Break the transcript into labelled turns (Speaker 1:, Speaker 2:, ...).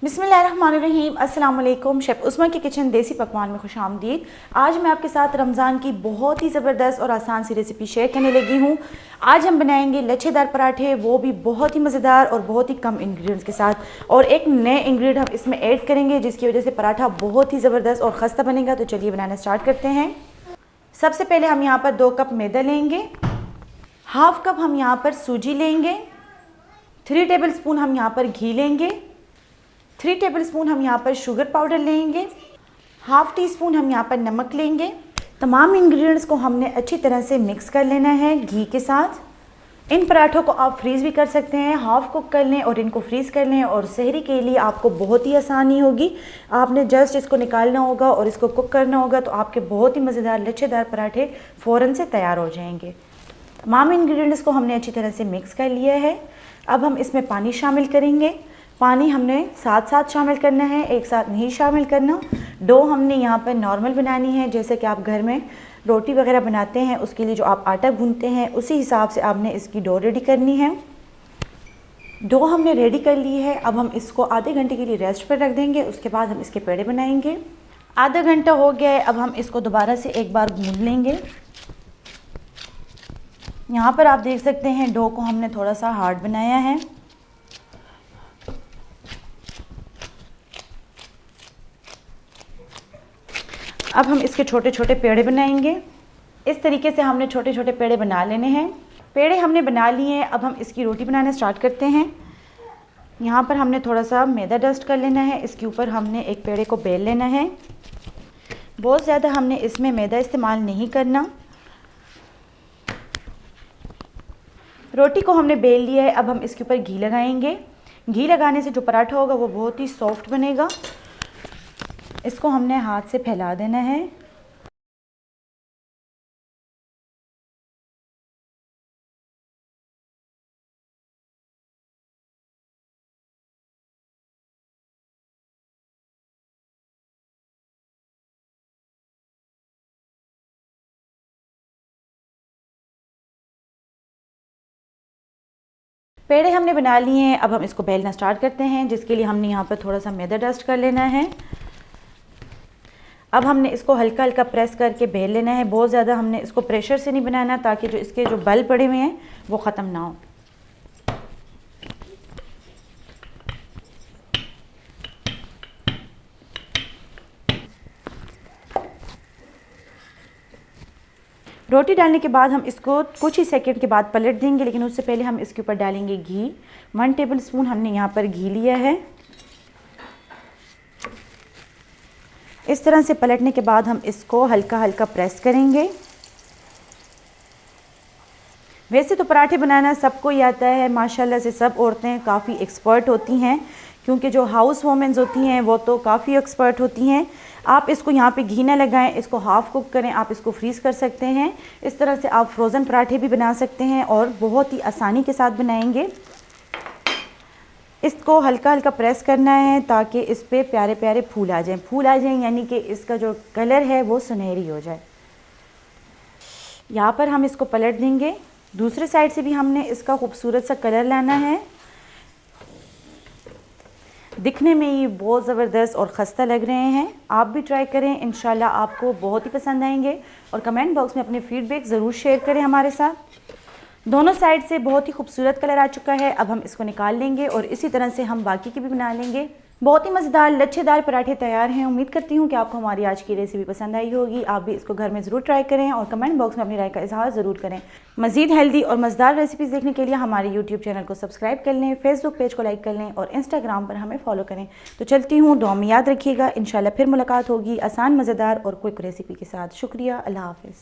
Speaker 1: बिस्मिल्लाहिर्रहमानिर्रहीम। अस्सलाम वालेकुम। शेफ़ उस्मा की किचन देसी पकवान में खुश आमदीद। आज मैं आपके साथ रमज़ान की बहुत ही ज़बरदस्त और आसान सी रेसिपी शेयर करने लगी हूँ। आज हम बनाएंगे लच्छेदार पराठे, वो भी बहुत ही मज़ेदार और बहुत ही कम इंग्रेडिएंट्स के साथ। और एक नए इंग्रेडिएंट हम इसमें ऐड करेंगे जिसकी वजह से पराठा बहुत ही ज़बरदस्त और ख़स्ता बनेगा। तो चलिए बनाना स्टार्ट करते हैं। सबसे पहले हम यहाँ पर 2 कप मैदा लेंगे, हाफ़ कप हम यहाँ पर सूजी लेंगे, 3 टेबलस्पून हम यहाँ पर घी लेंगे, 3 टेबलस्पून हम यहाँ पर शुगर पाउडर लेंगे, हाफ़ टी स्पून हम यहाँ पर नमक लेंगे। तमाम इंग्रेडिएंट्स को हमने अच्छी तरह से मिक्स कर लेना है घी के साथ। इन पराठों को आप फ्रीज़ भी कर सकते हैं, हाफ़ कुक कर लें और इनको फ्रीज़ कर लें और सहरी के लिए आपको बहुत ही आसानी होगी। आपने जस्ट इसको निकालना होगा और इसको कुक करना होगा तो आपके बहुत ही मज़ेदार लच्छेदार पराठे फ़ौरन से तैयार हो जाएंगे। तमाम इंग्रेडिएंट्स को हमने अच्छी तरह से मिक्स कर लिया है। अब हम इसमें पानी शामिल करेंगे। पानी हमने साथ साथ शामिल करना है, एक साथ नहीं शामिल करना। डो हमने यहाँ पर नॉर्मल बनानी है, जैसे कि आप घर में रोटी वगैरह बनाते हैं उसके लिए जो आप आटा गूंथते हैं उसी हिसाब से आपने इसकी डो रेडी करनी है। डो हमने रेडी कर ली है। अब हम इसको आधे घंटे के लिए रेस्ट पर रख देंगे, उसके बाद हम इसके पेड़े बनाएंगे। आधा घंटा हो गया है, अब हम इसको दोबारा से एक बार गूंथ लेंगे। यहाँ पर आप देख सकते हैं डो को हमने थोड़ा सा हार्ड बनाया है। अब हम इसके छोटे छोटे पेड़े बनाएंगे। इस तरीके से हमने छोटे छोटे पेड़े बना लेने हैं। पेड़े हमने बना लिए हैं। अब हम इसकी रोटी बनाना स्टार्ट करते हैं। यहाँ पर हमने थोड़ा सा मैदा डस्ट कर लेना है, इसके ऊपर हमने एक पेड़े को बेल लेना है। बहुत ज़्यादा हमने इसमें मैदा इस्तेमाल नहीं करना। रोटी को हमने बेल लिया है। अब हम इसके ऊपर घी लगाएंगे। घी लगाने से जो पराठा होगा वो बहुत ही सॉफ्ट बनेगा। इसको हमने हाथ से फैला देना है। पेड़े हमने बना लिए हैं। अब हम इसको बेलना स्टार्ट करते हैं, जिसके लिए हमने यहाँ पर थोड़ा सा मैदा डस्ट कर लेना है। अब हमने इसको हल्का हल्का प्रेस करके बेल लेना है। बहुत ज़्यादा हमने इसको प्रेशर से नहीं बनाना, ताकि जो इसके जो बल पड़े हुए हैं वो ख़त्म ना हो। रोटी डालने के बाद हम इसको कुछ ही सेकंड के बाद पलट देंगे, लेकिन उससे पहले हम इसके ऊपर डालेंगे घी। 1 टेबलस्पून हमने यहाँ पर घी लिया है। इस तरह से पलटने के बाद हम इसको हल्का हल्का प्रेस करेंगे। वैसे तो पराठे बनाना सबको ही आता है, माशाल्लाह से सब औरतें काफ़ी एक्सपर्ट होती हैं, क्योंकि जो हाउस वोमेंस होती हैं वो तो काफ़ी एक्सपर्ट होती हैं। आप इसको यहाँ पे घी ना लगाएं, इसको हाफ़ कुक करें, आप इसको फ्रीज़ कर सकते हैं। इस तरह से आप फ्रोज़न पराठे भी बना सकते हैं और बहुत ही आसानी के साथ बनाएंगे। इसको हल्का हल्का प्रेस करना है ताकि इस पर प्यारे प्यारे फूल आ जाएं। फूल आ जाएं यानी कि इसका जो कलर है वो सुनहरी हो जाए। यहाँ पर हम इसको पलट देंगे। दूसरे साइड से भी हमने इसका खूबसूरत सा कलर लाना है। दिखने में ये बहुत ज़बरदस्त और ख़स्ता लग रहे हैं। आप भी ट्राई करें, इंशाल्लाह आपको बहुत ही पसंद आएंगे। और कमेंट बॉक्स में अपने फ़ीडबैक ज़रूर शेयर करें हमारे साथ। दोनों साइड से बहुत ही खूबसूरत कलर आ चुका है। अब हम इसको निकाल लेंगे और इसी तरह से हम बाकी की भी बना लेंगे। बहुत ही मज़ेदार लच्छेदार पराठे तैयार हैं। उम्मीद करती हूँ कि आपको हमारी आज की रेसिपी पसंद आई होगी। आप भी इसको घर में ज़रूर ट्राई करें और कमेंट बॉक्स में अपनी राय का इजहार ज़रूर करें। मज़ीद हेल्दी और मज़ेदार रेसिपीज़ देखने के लिए हमारे यूट्यूब चैनल को सब्सक्राइब कर लें, फेसबुक पेज को लाइक कर लें और इंस्टाग्राम पर हमें फॉलो करें। तो चलती हूँ, दुआ में याद रखिएगा। इंशाल्लाह फिर मुलाकात होगी आसान, मज़ेदार और क्विक रेसिपी के साथ। शुक्रिया, अल्लाह हाफ़िज़।